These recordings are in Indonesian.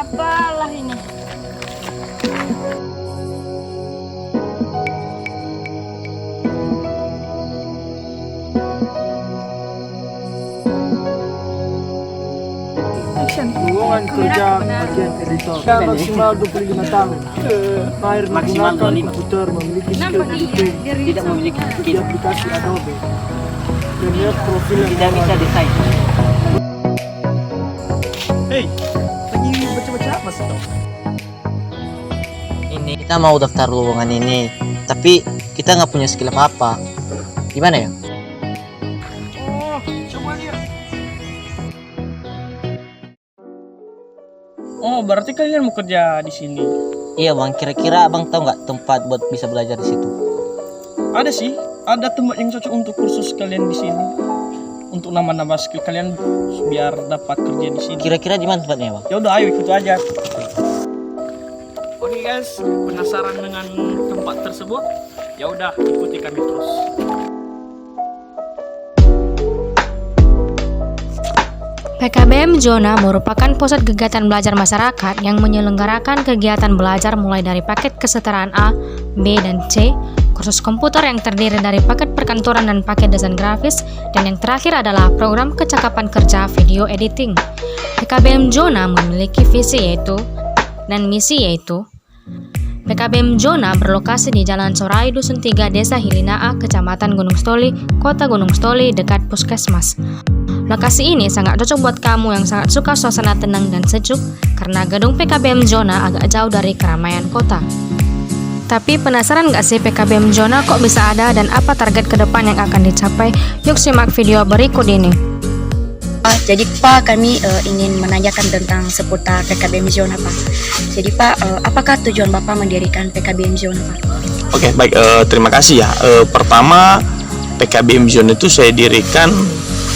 Apalah ini? Hubungan kerja bagian editor maksimal 25 tahun. Mahir Maksimal menggunakan 25. komputer, memiliki skill Kenapa editing Tidak memiliki di skill, aplikasi Adobe. Premiere profil yang tidak bisa desain. Hei, lagi baca-baca apa sih dong? Ini kita mau daftar lowongan ini, tapi kita nggak punya skill apa-apa. Gimana ya? Oh, coba lihat. Oh, berarti kalian mau kerja di sini? Iya bang, kira-kira abang tahu nggak tempat buat bisa belajar di situ? Ada sih, ada tempat yang cocok untuk kursus kalian di sini. Untuk nambah-nambah skill kalian biar dapat kerja di sini. Kira-kira di mana tempatnya bang? Ya udah, ayo ikut aja. Oke guys, penasaran dengan tempat tersebut? Ya udah, ikuti kami terus. PKBM Zona merupakan pusat kegiatan belajar masyarakat yang menyelenggarakan kegiatan belajar mulai dari paket kesetaraan A, B, dan C, kursus komputer yang terdiri dari paket perkantoran dan paket desain grafis, dan yang terakhir adalah program kecakapan kerja video editing. PKBM Zona memiliki visi dan misi yaitu PKBM Zona berlokasi di Jalan Sorai Dusun 3, Desa Hilina A, Kecamatan Gunung Stoli, Kota Gunung Stoli, dekat Puskesmas. Lokasi ini sangat cocok buat kamu yang sangat suka suasana tenang dan sejuk karena gedung PKBM Zona agak jauh dari keramaian kota. Tapi penasaran nggak sih PKBM Zona kok bisa ada dan apa target ke depan yang akan dicapai? Yuk simak video berikut ini. Jadi Pak, kami ingin menanyakan tentang seputar PKBM Zona Pak. Jadi Pak, apakah tujuan Bapak mendirikan PKBM Zona Pak? Oke, baik, terima kasih ya. Pertama, PKBM Zona itu saya dirikan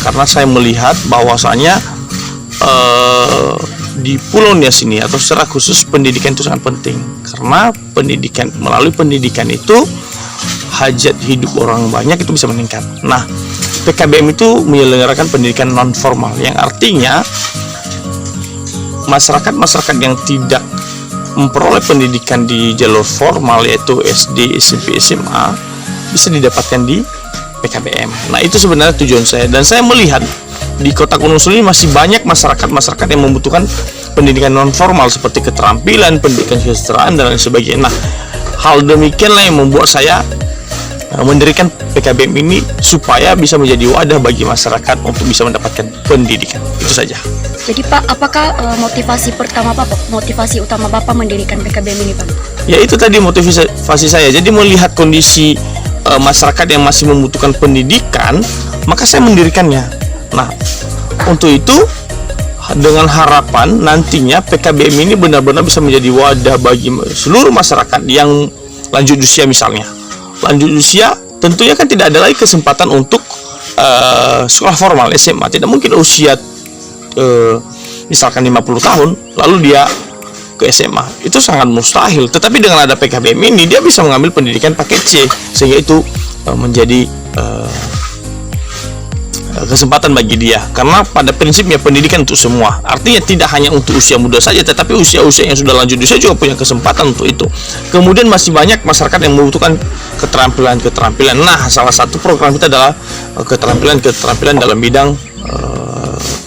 karena saya melihat bahwasanya di Pulau Nias ini atau secara khusus pendidikan itu sangat penting. Karena pendidikan, melalui pendidikan itu hajat hidup orang banyak itu bisa meningkat. Nah, PKBM itu menyelenggarakan pendidikan non formal yang artinya masyarakat yang tidak memperoleh pendidikan di jalur formal yaitu SD, SMP, SMA bisa didapatkan di PKBM. Nah, itu sebenarnya tujuan saya, dan saya melihat di Kota Gunung Stoli masih banyak masyarakat yang membutuhkan pendidikan non formal seperti keterampilan, pendidikan kesejahteraan dan lain sebagainya. Nah, hal demikianlah yang membuat saya mendirikan PKBM ini supaya bisa menjadi wadah bagi masyarakat untuk bisa mendapatkan pendidikan. Itu saja. Jadi Pak, apakah motivasi utama Bapak mendirikan PKBM ini Pak? Ya, itu tadi motivasi saya. Jadi melihat kondisi masyarakat yang masih membutuhkan pendidikan, maka saya mendirikannya. Nah, untuk itu dengan harapan nantinya PKBM ini benar-benar bisa menjadi wadah bagi seluruh masyarakat yang lanjut usia misalnya. Lanjut usia tentunya kan tidak ada lagi kesempatan untuk sekolah formal SMA. Tidak mungkin usia misalkan 50 tahun lalu dia ke SMA, itu sangat mustahil. Tetapi dengan ada PKBM ini dia bisa mengambil pendidikan paket C, sehingga itu menjadi kesempatan bagi dia, karena pada prinsipnya pendidikan untuk semua, artinya tidak hanya untuk usia muda saja, tetapi usia-usia yang sudah lanjut usia juga punya kesempatan untuk itu. Kemudian masih banyak masyarakat yang membutuhkan keterampilan. Nah, salah satu program kita adalah keterampilan dalam bidang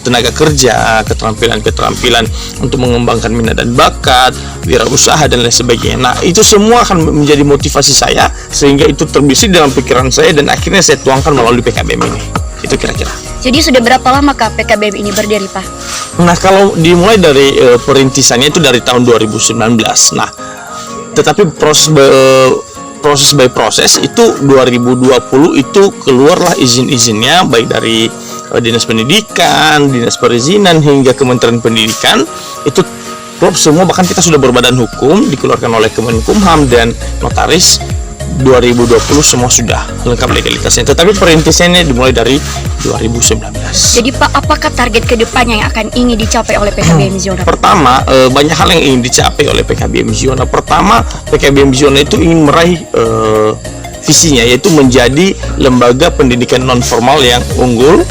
tenaga kerja, keterampilan untuk mengembangkan minat dan bakat, wirausaha dan lain sebagainya. Nah, itu semua akan menjadi motivasi saya sehingga itu terbesit dalam pikiran saya dan akhirnya saya tuangkan melalui PKBM ini. Itu kira-kira. Jadi sudah berapa lama Kak PKBM ini berdiri Pak? Nah, kalau dimulai dari perintisannya itu dari tahun 2019. Nah, tetapi proses by proses itu 2020 itu keluarlah izin-izinnya baik dari Dinas Pendidikan, Dinas Perizinan hingga Kementerian Pendidikan. Itu klub semua, bahkan kita sudah berbadan hukum dikeluarkan oleh Kemenkumham dan notaris. 2020 semua sudah lengkap legalitasnya, tetapi perintisannya dimulai dari 2019. Jadi Pak, apakah target kedepannya yang akan ingin dicapai oleh PKBM Zona? Pertama, banyak hal yang ingin dicapai oleh PKBM Zona. Pertama, PKBM Zona itu ingin meraih visinya, yaitu menjadi lembaga pendidikan non formal yang unggul,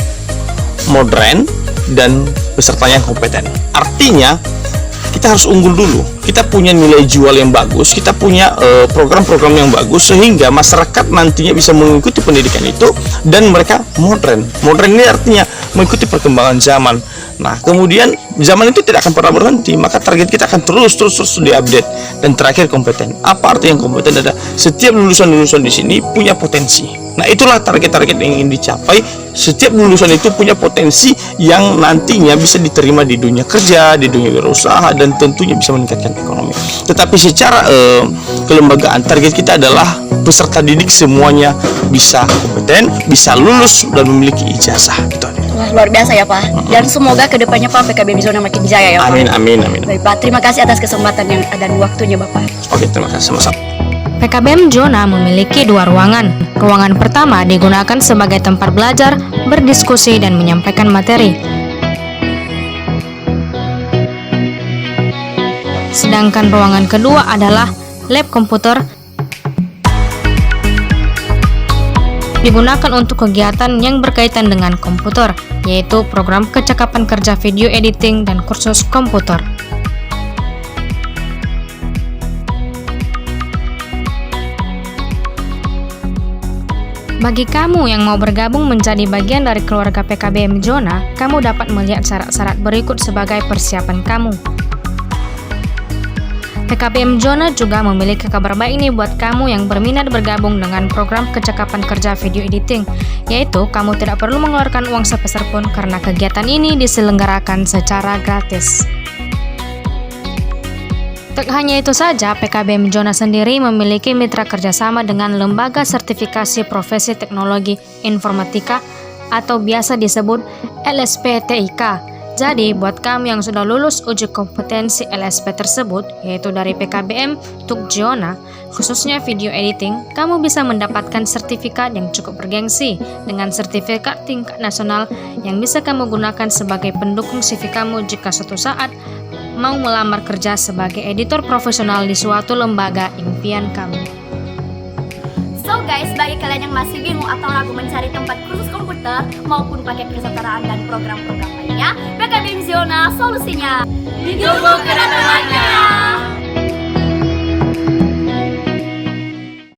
modern, dan pesertanya yang kompeten. Artinya, kita kita harus unggul dulu. Kita punya nilai jual yang bagus, kita punya program-program yang bagus, sehingga masyarakat nantinya bisa mengikuti pendidikan itu dan mereka modern. Modern ini artinya mengikuti perkembangan zaman. Nah, kemudian zaman itu tidak akan pernah berhenti, maka target kita akan terus diupdate. Dan terakhir, kompeten. Apa arti yang kompeten? Ada setiap lulusan di sini punya potensi. Nah, itulah target-target yang ingin dicapai. Setiap lulusan itu punya potensi yang nantinya bisa diterima di dunia kerja, di dunia wirausaha, dan tentunya bisa meningkatkan ekonomi. Tetapi secara kelembagaan, target kita adalah peserta didik semuanya bisa kompeten, bisa lulus, dan memiliki ijazah. Gitu. Wah, luar biasa ya Pak. Dan semoga kedepannya Pak PKBM Zona makin jaya ya Pak. Amin. Baik Pak, terima kasih atas kesempatan yang dan waktunya Bapak. Oke, terima kasih sama-sama. PKBM Zona memiliki 2 ruangan. Ruangan pertama digunakan sebagai tempat belajar, berdiskusi, dan menyampaikan materi. Sedangkan ruangan kedua adalah lab komputer, digunakan untuk kegiatan yang berkaitan dengan komputer, yaitu program kecakapan kerja video editing dan kursus komputer. Bagi kamu yang mau bergabung menjadi bagian dari keluarga PKBM Zona, kamu dapat melihat syarat-syarat berikut sebagai persiapan kamu. PKBM Zona juga memiliki kabar baik nih buat kamu yang berminat bergabung dengan program kecakapan kerja video editing, yaitu kamu tidak perlu mengeluarkan uang sepeser pun karena kegiatan ini diselenggarakan secara gratis. Tak hanya itu saja, PKBM Zona sendiri memiliki mitra kerjasama dengan Lembaga Sertifikasi Profesi Teknologi Informatika atau biasa disebut LSPTIK. Jadi, buat kamu yang sudah lulus uji kompetensi LSP tersebut, yaitu dari PKBM TUK Zona, khususnya video editing, kamu bisa mendapatkan sertifikat yang cukup bergengsi dengan sertifikat tingkat nasional yang bisa kamu gunakan sebagai pendukung CV kamu jika suatu saat mau melamar kerja sebagai editor profesional di suatu lembaga impian kamu. So guys, bagi kalian yang masih bingung atau ragu mencari tempat kursus komputer maupun paket kesetaraan dan program-program lainnya, PKBM Zona solusinya. Ditunggu kedatangannya.